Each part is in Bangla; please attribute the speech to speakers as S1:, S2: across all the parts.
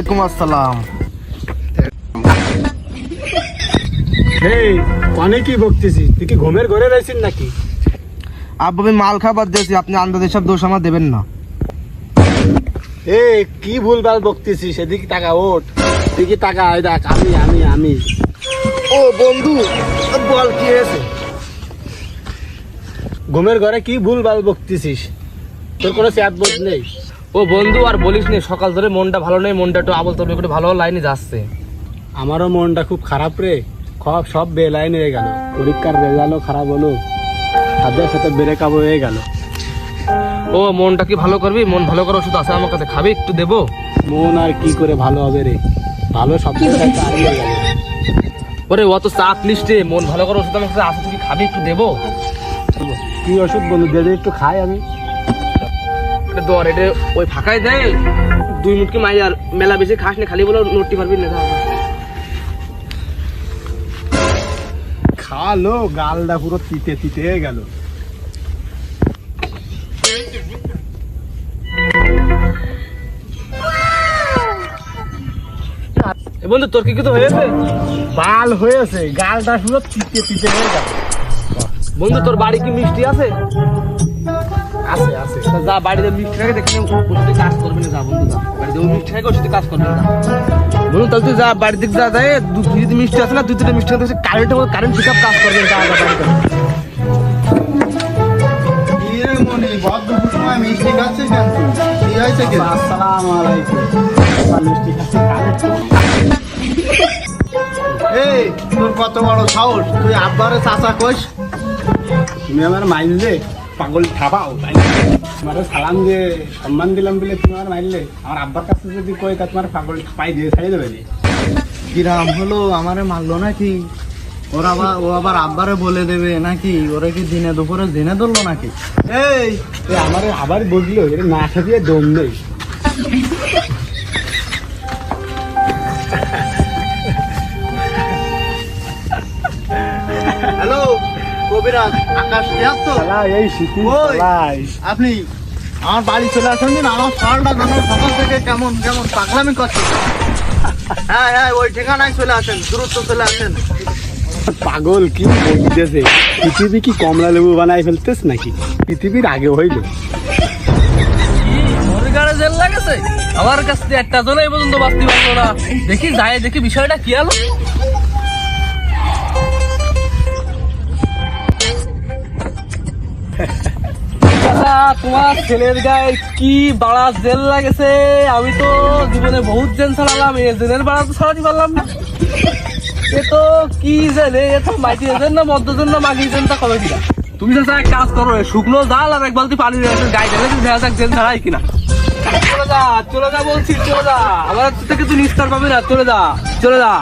S1: ওয়ালাইকুম আসসালাম।
S2: কানে কি বকতেছিস? তুই কি ঘুমের ঘরে রয়েছিস নাকি?
S1: আব্বা আমি মাল খাবার দিয়েছি, আপনি আন্দাজ সব দোষ আমার দেবেন না।
S2: কি ভুলভাল বকতেছিস? এদিকে টাকা ওঠ, দিকে টাকা আয় দেখ। আমি
S1: ও বন্ধু বল কি হয়েছে?
S2: ঘুমের ঘরে কি ভুলভাল বকতেছিস? তোর কোনো স্যাদ বোধ নেই?
S3: ও বন্ধু আর বলিস নি, সকাল ধরে মনটা ভালো নেই, মনটা একটু আবল তবল একটু ভালো লাইনে যাচ্ছে।
S2: আমারও মনটা খুব খারাপ রে, সব বেলাইন হয়ে গেল। পরীক্ষার রেজাল্টও খারাপ হলো, তাদের সাথে ব্রেকআপ হয়ে গেল।
S3: ও মনটা কি ভালো করবি? মন ভালো করার ওষুধ আছে আমার কাছে, খাবি? একটু দেবো?
S2: মন আর কি করে ভালো হবে রে, ভালো সব হারিয়ে গেল।
S3: ওরে অত চাপ লিস্টে, মন ভালো করার ওষুধ আমার কাছে আছে, তুই খাবি? একটু দেবো?
S2: কি ওষুধ বন্ধু, দিয়ে একটু খাই আমি।
S3: দর এটা ওই ফাঁকায় দেয়, 2 মুটকি মাই, আর মেলা বেশি খাস না, খালি বলে নোটটি পারবি না।
S2: খালো, গালটা পুরো তিতে তিতে হয়ে গেল।
S3: বন্ধু তোর কি কিছু হয়েছে?
S2: বাল হয়েছে, গালটা পুরো তিতে তিতে হয়ে গেল।
S3: বন্ধু তোর বাড়ি কি মিষ্টি আছে?
S2: আছে আছে।
S3: তা যা বাড়িতে মিষ্টি থাকে, দেখে ওষুধে কাজ করবি না। যা বন্ধু যা, বাড়িতে ওই মিষ্টি থাকে ওষুধে কাজ করবি না। বন্ধু তাহলে তুই যা বাড়ির দিকে যা, যায় 2-3 মিষ্টি আছে না, 2-3 মিষ্টি আছে, কারেন্ট পিক আপ কাজ করবে না। বাড়িতে
S2: আসসালামু আলাইকুম। মিষ্টি খাচ্ছি,
S1: এই তোর কত বড় সাহস, তুই আব্বারে চাচা কইস?
S2: তুমি আমার মাইললে পাগল ঠাপাও। তোমার সালাম দিয়ে সম্মান দিলাম বলে তুমি আমার মাইললে। আমার আব্বার কাছে যদি কই তা তোমার পাগল ঠাপাই দিয়ে ছাড়িয়ে দেবে।
S1: কিরাম হলো, আমারে মারলো নাকি? ও আবার আব্বারে বলে দেবে নাকি? ওরা কি দিনে দুপুরে জেনে ধরলো নাকি?
S2: এই আমার আবার বুঝলো, এটা না সাজিয়ে দম নেই।
S1: হ্যালো কবিরাজ, আকাশ তো
S2: এই শীতের
S1: ওই। আপনি আমার বাড়ি চলে আসেন দিন, আমার সকালটা সকাল থেকে কেমন কেমন পাগলামি করছে। হ্যাঁ ওই ঠিকানায় চলে আসেন, দ্রুত চলে আসেন।
S2: পাগল কি বলতেছে? পৃথিবী কি কমলা লেবু বানাই ফেলতেছ নাকি? পৃথিবীর আগে হইল।
S3: জেল লাগেছে আমার কাছে, একটা জন এই পর্যন্ত বাঁচতে পারলো না। দেখি যায়, দেখি বিষয়টা কি হলো। তোমার ছেলের গায়ে কি বাড়া জেল লাগেছে? আমি তো জীবনে বহুত জেল ছাড়ালাম, এ জেলের বাড়া তো ছাড়াতে পারলাম না। এ তো কি জেলে, এ তো মাইটি জেল না মদ্য জেল না মাগি জেল, তা কবে কিনা? তুমি তো এক কাজ করো, শুকনো জাল আর এক বালতি পানি গায়ে ঢেলে দেখা যাক জেল ছাড়াই কিনা। চলে যা বলছি, চলে যা। আমার থেকে তুই নিস্তার পাবি না, চলে যা।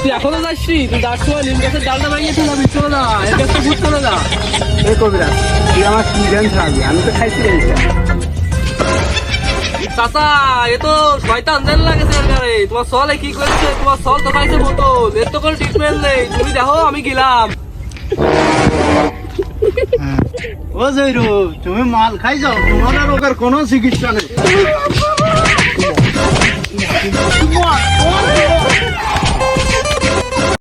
S3: তুই এখনো যাচ্ছি? তুই যার সময় নিম গাছের ডালটা ভাঙিয়ে চলে যাবি, চলে যা। এর কাছে ভূত, চলে যা।
S2: এই কবিরা, তুই আমার কি জ্ঞান ছাড়াবি? আমি তো খাইছি এইটা।
S3: চাচা, এ তো শয়তান জেল লাগেছে এর গায়ে। তোমার সলে কি করেছে? তোমার সল তো খাইছে বোতল, এর তো কোনো ট্রিটমেন্ট নেই। তুমি দেখো, আমি গেলাম।
S1: ও জয়রু, তুমি মাল খাই যাও, তোমার রোগের কোনো চিকিৎসা নেই।